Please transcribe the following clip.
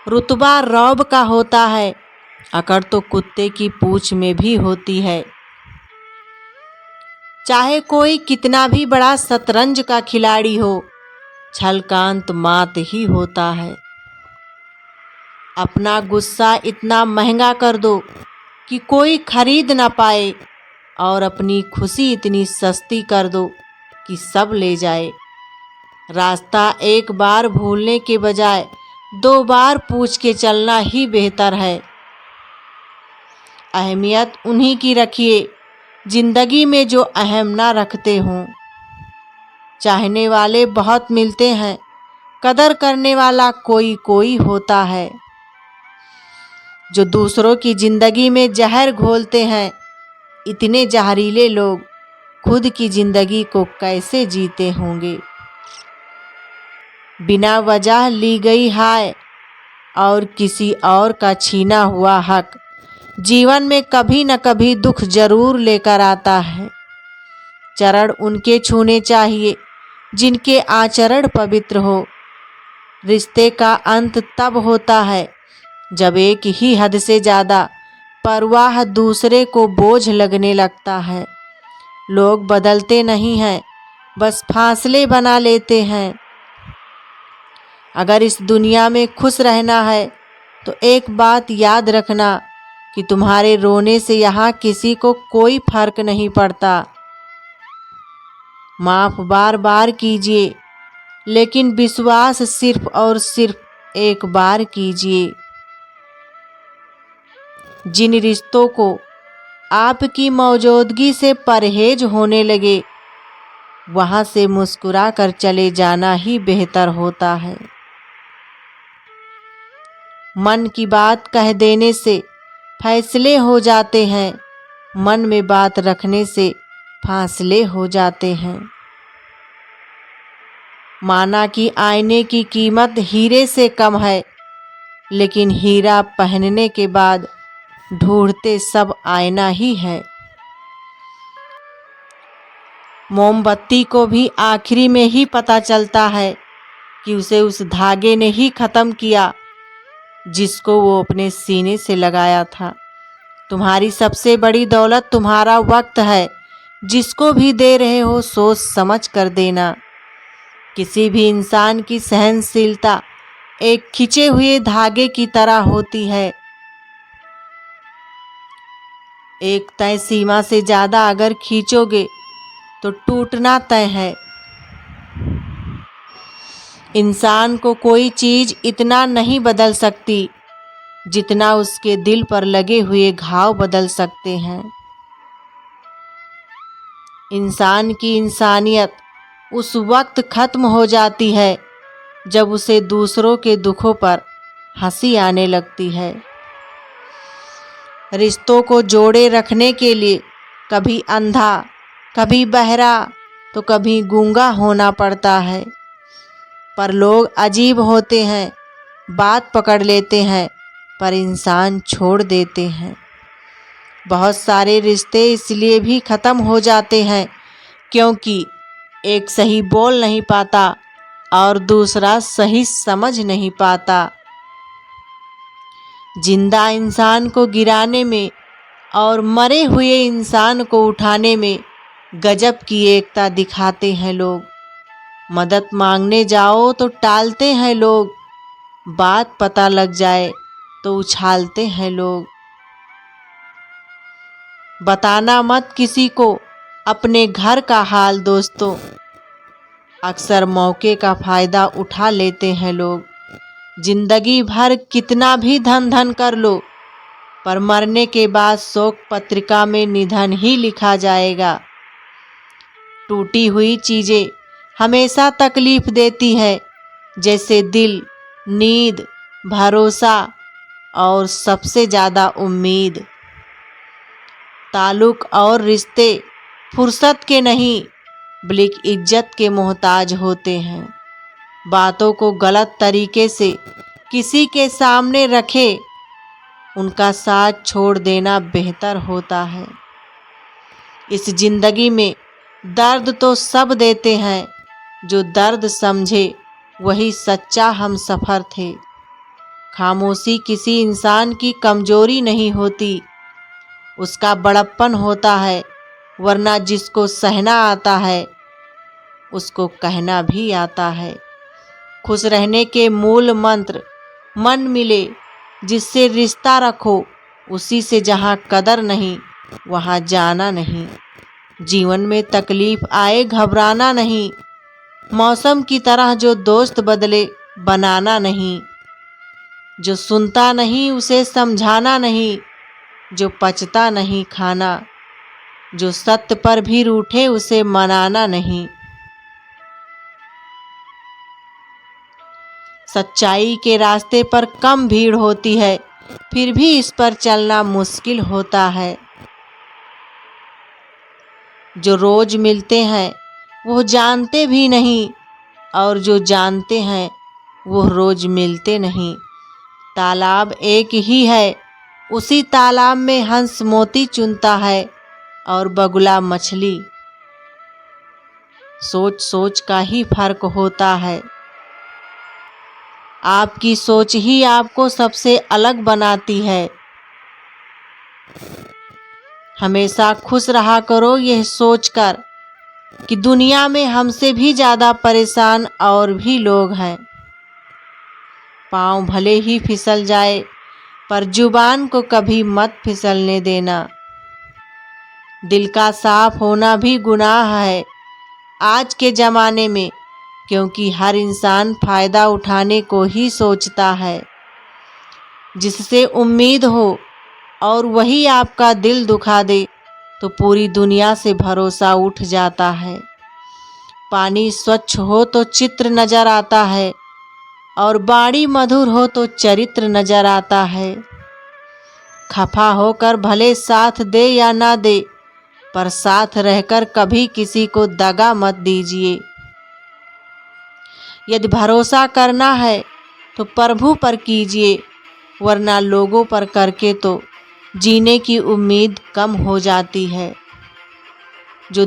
रुतबा रौब का होता है, अकड़ तो कुत्ते की पूंछ में भी होती है। चाहे कोई कितना भी बड़ा शतरंज का खिलाड़ी हो, छल का अंत मात ही होता है। अपना गुस्सा इतना महंगा कर दो कि कोई खरीद ना पाए, और अपनी खुशी इतनी सस्ती कर दो कि सब ले जाए। रास्ता एक बार भूलने के बजाय 2 बार पूछ के चलना ही बेहतर है। अहमियत उन्हीं की रखिए जिंदगी में जो अहम ना रखते हों। चाहने वाले बहुत मिलते हैं, कदर करने वाला कोई कोई होता है। जो दूसरों की जिंदगी में जहर घोलते हैं, इतने जहरीले लोग खुद की जिंदगी को कैसे जीते होंगे। बिना वजह ली गई हाय और किसी और का छीना हुआ हक जीवन में कभी न कभी दुख जरूर लेकर आता है। चरण उनके छूने चाहिए जिनके आचरण पवित्र हो। रिश्ते का अंत तब होता है जब एक ही हद से ज़्यादा परवाह दूसरे को बोझ लगने लगता है। लोग बदलते नहीं हैं, बस फासले बना लेते हैं। अगर इस दुनिया में खुश रहना है तो एक बात याद रखना कि तुम्हारे रोने से यहाँ किसी को कोई फर्क नहीं पड़ता। माफ़ बार बार कीजिए, लेकिन विश्वास सिर्फ और सिर्फ एक बार कीजिए। जिन रिश्तों को आपकी मौजूदगी से परहेज होने लगे, वहाँ से मुस्कुरा कर चले जाना ही बेहतर होता है। मन की बात कह देने से फैसले हो जाते हैं, मन में बात रखने से फासले हो जाते हैं। माना कि आईने की कीमत हीरे से कम है, लेकिन हीरा पहनने के बाद ढूंढते सब आईना ही है। मोमबत्ती को भी आखिरी में ही पता चलता है कि उसे उस धागे ने ही ख़त्म किया जिसको वो अपने सीने से लगाया था। तुम्हारी सबसे बड़ी दौलत तुम्हारा वक्त है, जिसको भी दे रहे हो सोच समझ कर देना। किसी भी इंसान की सहनशीलता एक खिंचे हुए धागे की तरह होती है। एक तय सीमा से ज़्यादा अगर खींचोगे तो टूटना तय है। इंसान को कोई चीज़ इतना नहीं बदल सकती जितना उसके दिल पर लगे हुए घाव बदल सकते हैं। इंसान की इंसानियत उस वक्त खत्म हो जाती है जब उसे दूसरों के दुखों पर हंसी आने लगती है। रिश्तों को जोड़े रखने के लिए कभी अंधा, कभी बहरा, तो कभी गूंगा होना पड़ता है। पर लोग अजीब होते हैं, बात पकड़ लेते हैं पर इंसान छोड़ देते हैं। बहुत सारे रिश्ते इसलिए भी ख़त्म हो जाते हैं क्योंकि एक सही बोल नहीं पाता और दूसरा सही समझ नहीं पाता। जिंदा इंसान को गिराने में और मरे हुए इंसान को उठाने में गजब की एकता दिखाते हैं लोग। मदद मांगने जाओ तो टालते हैं लोग, बात पता लग जाए तो उछालते हैं लोग। बताना मत किसी को अपने घर का हाल दोस्तों, अक्सर मौके का फ़ायदा उठा लेते हैं लोग। जिंदगी भर कितना भी धन धन कर लो, पर मरने के बाद शोक पत्रिका में निधन ही लिखा जाएगा। टूटी हुई चीज़ें हमेशा तकलीफ़ देती है, जैसे दिल, नींद, भरोसा और सबसे ज़्यादा उम्मीद। ताल्लुक़ और रिश्ते फुर्सत के नहीं बल्कि इज्जत के मोहताज होते हैं। बातों को गलत तरीके से किसी के सामने रखे, उनका साथ छोड़ देना बेहतर होता है। इस जिंदगी में दर्द तो सब देते हैं, जो दर्द समझे वही सच्चा हमसफ़र थे। खामोशी किसी इंसान की कमजोरी नहीं होती, उसका बड़प्पन होता है। वरना जिसको सहना आता है उसको कहना भी आता है। खुश रहने के मूल मंत्र मन मिले, जिससे रिश्ता रखो, उसी से जहाँ कदर नहीं वहाँ जाना नहीं। जीवन में तकलीफ आए घबराना नहीं, मौसम की तरह जो दोस्त बदले बनाना नहीं। जो सुनता नहीं उसे समझाना नहीं, जो पचता नहीं खाना, जो सत्य पर भी रूठे उसे मनाना नहीं। सच्चाई के रास्ते पर कम भीड़ होती है, फिर भी इस पर चलना मुश्किल होता है। जो रोज मिलते हैं वो जानते भी नहीं, और जो जानते हैं वो रोज मिलते नहीं। तालाब एक ही है, उसी तालाब में हंस मोती चुनता है और बगुला मछली। सोच सोच का ही फर्क होता है। आपकी सोच ही आपको सबसे अलग बनाती है। हमेशा खुश रहा करो यह सोचकर कि दुनिया में हमसे भी ज़्यादा परेशान और भी लोग हैं। पाँव भले ही फिसल जाए पर जुबान को कभी मत फिसलने देना। दिल का साफ होना भी गुनाह है आज के ज़माने में, क्योंकि हर इंसान फ़ायदा उठाने को ही सोचता है। जिससे उम्मीद हो और वही आपका दिल दुखा दे तो पूरी दुनिया से भरोसा उठ जाता है। पानी स्वच्छ हो तो चित्र नज़र आता है, और बाणी मधुर हो तो चरित्र नज़र आता है। खफा होकर भले साथ दे या ना दे, पर साथ रहकर कभी किसी को दगा मत दीजिए। यदि भरोसा करना है तो प्रभु पर कीजिए, वरना लोगों पर करके तो जीने की उम्मीद कम हो जाती है। जो